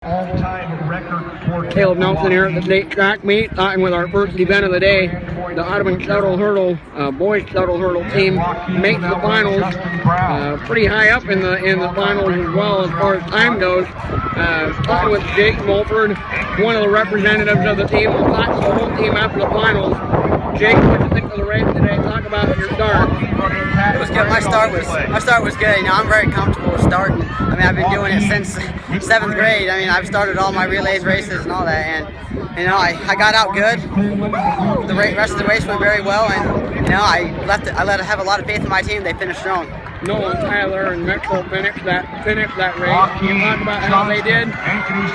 Caleb Nelson here at the state track meet, talking with our first event of the day. The Audubon shuttle hurdle, boys shuttle hurdle team makes the finals. Pretty high up in the finals as well as far as time goes. Talking with Jake Mulford, one of the representatives of the team. We'll talk to the whole team after the finals. Jake, what did you think of the race today? Talk about your start. It was good. My start was good. You know, I'm very comfortable with starting. I mean, I've been doing it since 7th grade. I mean, I've started all my relays races and all that, and you know, I got out good. The rest of the race went very well, and you know, I have a lot of faith in my team. They finished strong. Nolan, Tyler, and Metro finished that race. Can you talk about how they did?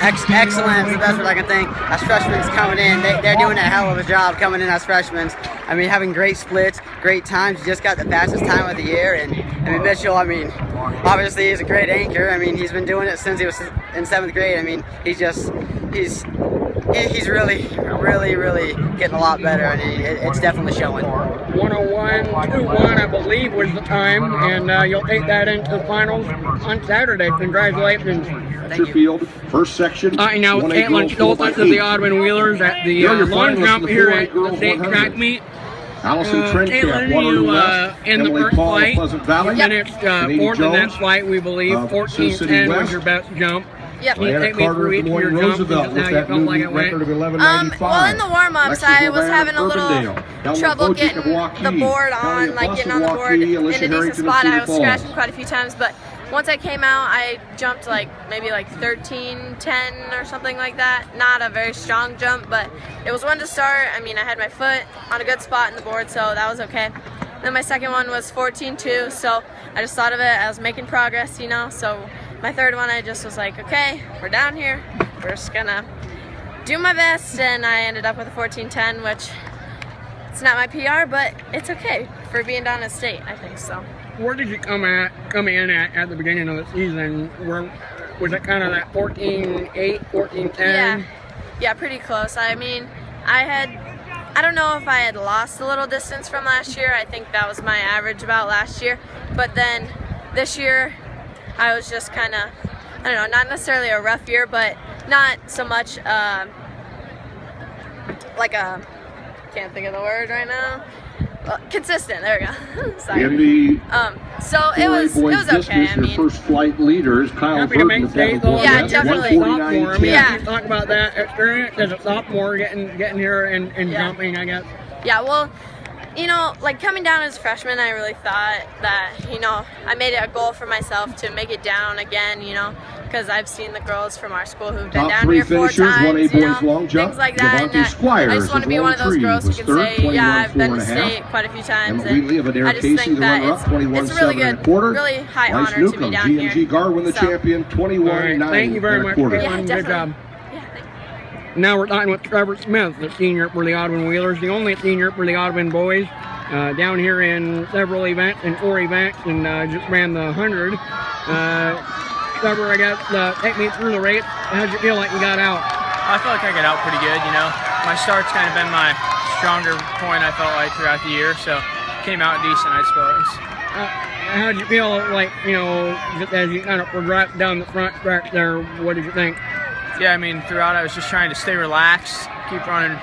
Excellent is the best word I can think. As freshmen coming in, they're doing a hell of a job coming in as freshmen. I mean, having great splits, great times. You just got the fastest time of the year, and I mean, Mitchell, I mean, obviously he's a great anchor. I mean, he's been doing it since he was in 7th grade. I mean, he's really getting a lot better, and it's definitely showing. 101.21, I believe, was the time, and you'll take that into the finals on Saturday. Congratulations. Thank you. First section. Now with Caitlin Schultz of the Audubon Wheelers at the long jump here at the state track meet. Allison Caitlin, you in the first flight, finished fourth in that flight, we believe. 14:10 was your best jump. Yep. Can you take me through each of your jumps and just how you felt like it went? Well, in the warm-ups, I was having a little trouble getting the board on, like getting on the board in a decent spot. I was scratching quite a few times, but once I came out, I jumped maybe 13:10 or something like that. Not a very strong jump, but it was one to start. I mean, I had my foot on a good spot in the board, so that was okay. Then my second one was 14:2, so I just thought of it as making progress, you know. So my third one, I just was like, okay, we're down here. We're just gonna do my best, and I ended up with a 14:10, which it's not my PR, but it's okay for being down at state, I think so. Where did you come in at the beginning of the season? Was it kind of that 14:8, 14:10? Yeah, pretty close. I mean, I don't know if I had lost a little distance from last year. I think that was my average about last year. But then this year, I was just kind of, I don't know, not necessarily a rough year, but not so much like a, can't think of the word right now. Consistent. There we go. Sorry. So it was okay. I mean, your first flight leader is Kyle happy to make state though. Yeah, definitely. Sophomore. I mean, can you talk about that experience as a sophomore getting here and jumping, I guess. Yeah. Well, you know, like coming down as a freshman, I really thought that, you know, I made it a goal for myself to make it down again, you know, because I've seen the girls from our school who've been down here 4 times, you know, things like that. And I just want to be one of those girls who can say, yeah, I've been to state quite a few times, and I just think that it's really good, really high honor to be down here. Thank you very much, Caitlin. Good job. Now we're talking with Trevor Smith, the senior for the Audubon Wheelers, the only senior for the Audubon boys, down here in several events, in 4 events, and just ran the 100. Trevor, I guess, take me through the race. How'd you feel like you got out? I felt like I got out pretty good, you know. My start's kind of been my stronger point, I felt like, throughout the year, so came out decent, I suppose. How'd you feel like, you know, just as you kind of progressed down the front stretch there, what did you think? Yeah, I mean, throughout I was just trying to stay relaxed, keep running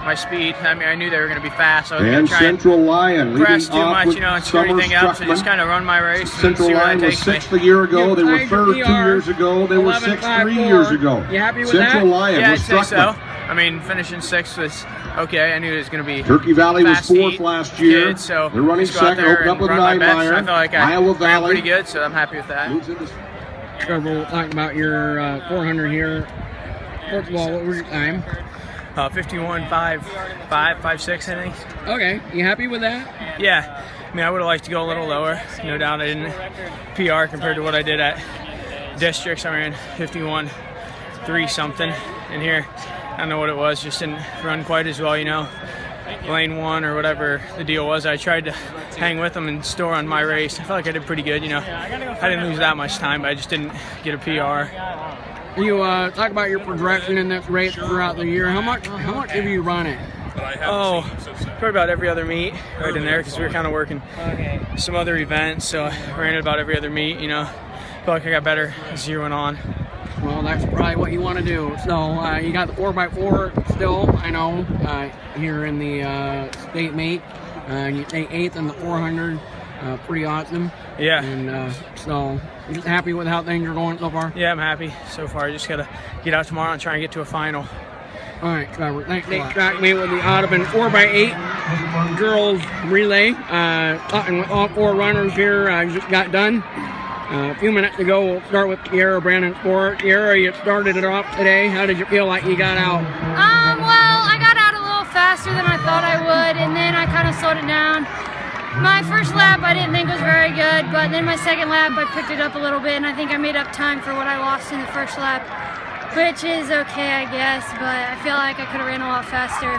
my speed. I mean, I knew they were going to be fast, so I was going to try and press too much, you know, and screw anything up, so just kind of run my race and see where it takes me. Central Lion was 6th a year ago. They were 3rd 2 years ago. They were 6th 3 years ago. You happy with Central that? Lion yeah, was I'd say so. I mean, finishing 6th was okay. I knew it was going to be Turkey Valley was 4th last year. Kids, so they're running second, opened up with Nine-Meyer. I felt like I ran pretty good, so I'm happy with that. Trevor, we'll talk about your 400 here. First of all, what was your time? 51.56, I think. Okay, you happy with that? Yeah, I mean, I would have liked to go a little lower. No doubt I didn't PR compared to what I did at districts. I ran 51.3 something, and here, I don't know what it was, just didn't run quite as well, you know. Lane 1 or whatever the deal was, I tried to hang with them and store on my race. I felt like I did pretty good, you know. I didn't lose that much time, but I just didn't get a PR. You talk about your progression in this race throughout the year. How much have you run it? Oh, probably about every other meet right in there, because we were kind of working some other events, so I ran it about every other meet, you know. Felt like I got better as the year went on. Well, Well, that's probably what you want to do. So you got the 4x4 still, I know, here in the state meet. And you take 8th in the 400. Pretty awesome. Yeah. And so you're just happy with how things are going so far? Yeah, I'm happy so far. Just got to get out tomorrow and try and get to a final. All right, Trevor. Thanks for track meet with the Audubon 4x8 girls relay. Talking with all 4 runners here. Just got done. A few minutes ago, we'll start with Kiara Brandon Sport. Kiara, you started it off today. How did you feel like you got out? Well, I got out a little faster than I thought I would, and then I kind of slowed it down. My first lap I didn't think was very good, but then my second lap I picked it up a little bit, and I think I made up time for what I lost in the first lap, which is okay, I guess, but I feel like I could have ran a lot faster.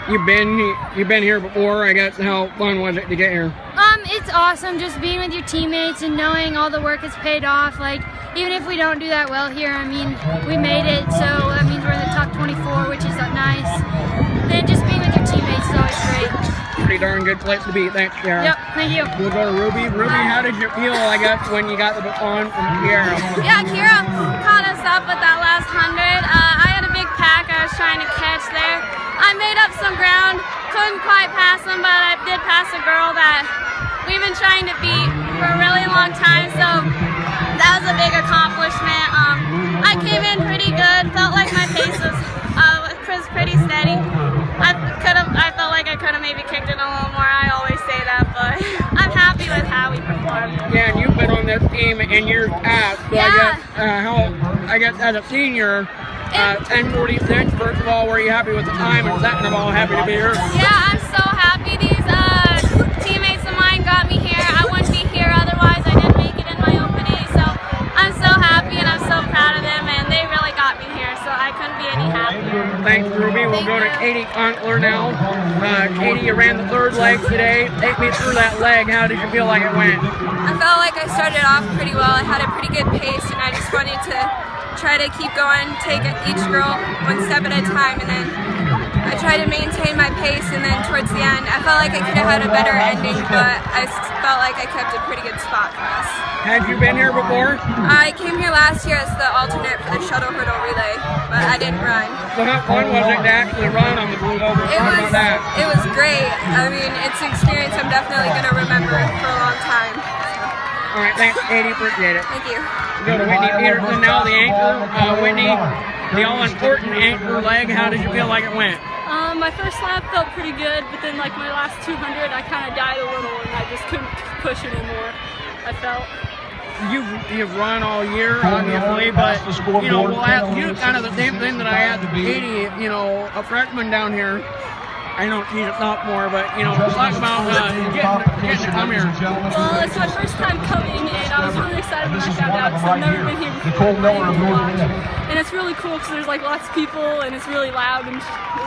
You've been here before. I guess how fun was it to get here? It's awesome just being with your teammates and knowing all the work has paid off. Like, even if we don't do that well here, I mean, we made it, so that means we're in the top 24, which is nice. And just being with your teammates is always great. Pretty darn good place to be. Thanks, Kiara. Yep, thank you. We'll go to Ruby. Ruby, how did you feel, I guess, when you got the baton from Kiara? Yeah, Kira caught us up with that last 100. I had a big pack I was trying to catch there. I made up some ground, couldn't quite pass them, but I did pass a girl that we've been trying to beat for a really long time, so that was a big accomplishment. I came in pretty good, felt like my pace was pretty steady. I felt like I could have maybe kicked it a little more. I always say that, but I'm happy with how we performed. Yeah, and you've been on this team in years past, so Yeah. I guess as a senior, 10:46, first of all, were you happy with the time, and second of all, happy to be here? Yeah, I'm so happy. These teammates of mine got me here. I wouldn't be here otherwise. I didn't make it in my opening, so I'm so happy and I'm so proud of them, and they really got me here, so I couldn't be any happier. Thanks, Ruby. We'll go to Katie Conkler now. Katie, you ran the 3rd leg today. Take me through that leg. How did you feel like it went? I felt like I started off pretty well. I had a pretty good pace, and I just wanted to try to keep going, take each girl one step at a time, and then I tried to maintain my pace, and then towards the end, I felt like I could have had a better ending, but I felt like I kept a pretty good spot for us. Had you been here before? I came here last year as the alternate for the shuttle hurdle relay, but I didn't run. So how fun was it to actually run on the blue over? It was great. I mean, it's an experience I'm definitely going to remember for a long time. All right, thanks, Katie. Appreciate it. Thank you. Go to Whitney Peterson now, the anchor. Whitney, the all-important anchor leg. How did you feel like it went? My first lap felt pretty good, but then like my last 200, I kind of died a little, and I just couldn't push anymore. I felt. You've run all year, obviously, but we'll ask you kind of the same thing that I asked Katie. A freshman down here. I know she's a sophomore, but talk about getting to come here. Well, it's my first time coming, and I was really excited when I found out because I've never been here before. And it's really cool because there's like lots of people, and it's really loud, and it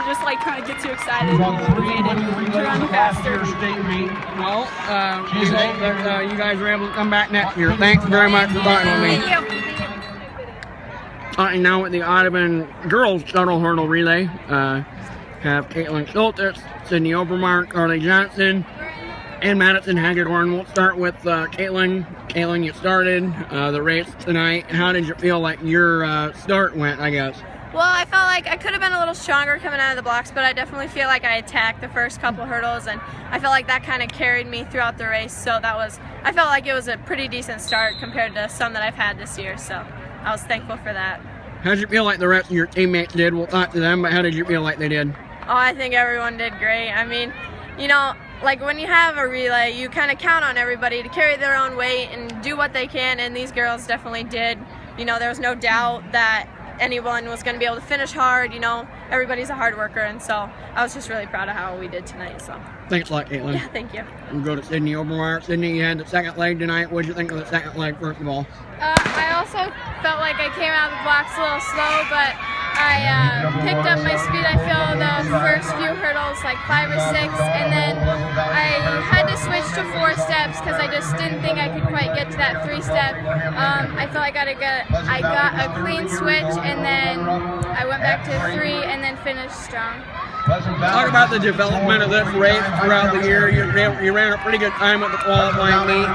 just like kind of gets you excited and motivated to run faster. Well, we hope that you guys are able to come back next year. Thanks very much for talking with me. Thank you. Talking now with the Audubon girls shuttle hurdle relay. Have Caitlin Schultz, Sydney Obermark, Carly Johnson, and Madison Hagedorn. We'll start with Caitlin. Caitlin, you started the race tonight. How did you feel like your start went, I guess? Well, I felt like I could have been a little stronger coming out of the blocks, but I definitely feel like I attacked the first couple hurdles, and I felt like that kind of carried me throughout the race. So I felt like it was a pretty decent start compared to some that I've had this year. So I was thankful for that. How did you feel like the rest of your teammates did? We'll talk to them, but how did you feel like they did? Oh, I think everyone did great. I mean, like when you have a relay, you kind of count on everybody to carry their own weight and do what they can, and these girls definitely did. There was no doubt that anyone was going to be able to finish hard. Everybody's a hard worker, and so I was just really proud of how we did tonight. So thanks a lot, Caitlin. yeah, thank you. We'll go to Sydney Obermark. Sydney, you had the second leg tonight. What did you think of the second leg, first of all? I also felt like I came out of the blocks a little slow, but I picked up my speed, I feel, the first few hurdles, like 5 or 6, and then I had to switch to 4 steps because I just didn't think I could quite get to that 3-step. I felt like I got a clean switch, and then I went back to 3 and then finished strong. Talk about the development of this race throughout the year. You ran a pretty good time at the qualifying meet.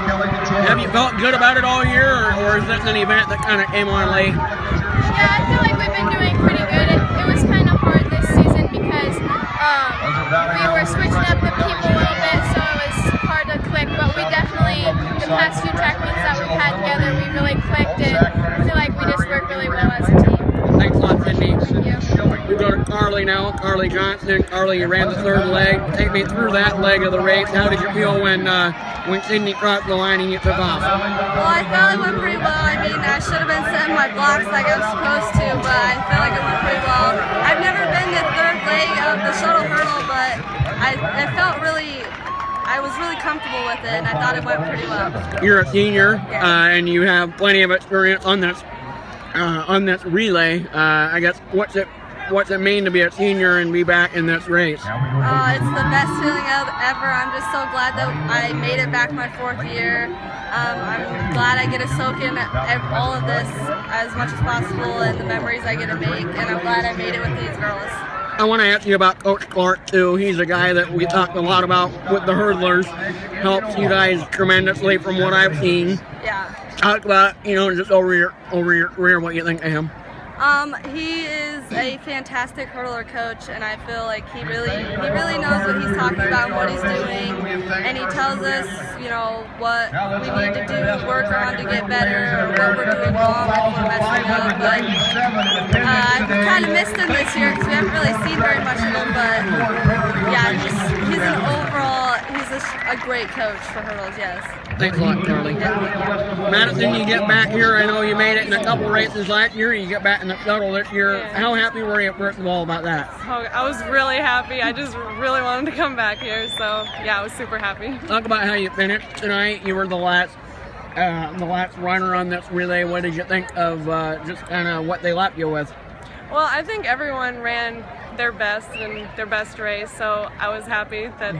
Have you felt good about it all year, or is this an event that kind of came on late? Yeah, I feel like we've been doing pretty good. It was kind of hard this season because we were switching up the people a little bit, so it was hard to click, but we definitely, the past few track meets that we've had together, we really clicked, and I feel like we just worked really well as a team. Thanks a lot, Cindy. Thank you. We go to Carly now. Carly Johnson. Carly, you ran the 3rd leg. Take me through that leg of the race. How did you feel when Cindy crossed the line and you took off? Well, I felt it went pretty well. I mean, I should have been setting my blocks like I was supposed to, but I feel like it went pretty well. I've never been the 3rd leg of the shuttle hurdle, but I felt I was really comfortable with it, and I thought it went pretty well. You're a senior, and you have plenty of experience on this relay. I guess what's it mean to be a senior and be back in this race? It's the best feeling ever. I'm just so glad that I made it back my 4th year. I'm glad I get to soak in all of this as much as possible and the memories I get to make, and I'm glad I made it with these girls. I want to ask you about Coach Clark too. He's a guy that we talked a lot about with the hurdlers. Helps you guys tremendously from what I've seen. Yeah. Talk about, just over your career, what you think of him. He is a fantastic hurdler coach, and I feel like he really knows what he's talking about and what he's doing, and he tells us, what we need to do, work on to get better, or what we're doing wrong if we're messing up. But I've kind of missed him this year because we haven't really seen very much of him. But yeah, he's a great coach for hurdles. Yes. Thanks a lot, Charlie. Madison, you get back here. I know you made it in a couple races last year. You get back in the shuttle this year. Yeah. How happy were you, first of all, about that? Oh, I was really happy. I just really wanted to come back here, so yeah, I was super happy. Talk about how you finished tonight. You were the last runner on this relay. What did you think of just kind of what they lapped you with? Well, I think everyone ran their best and their best race, so I was happy that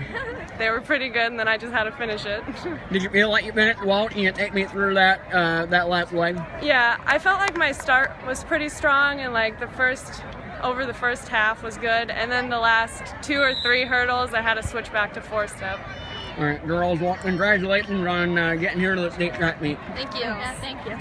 they were pretty good, and then I just had to finish it. Did you feel like you finished well? Can you take me through that last leg? Yeah, I felt like my start was pretty strong, and like over the first half was good, and then the last 2 or 3 hurdles I had to switch back to 4-step. All right, girls, well, congratulations on getting here to the state track meet. Thank you. Yeah, thank you.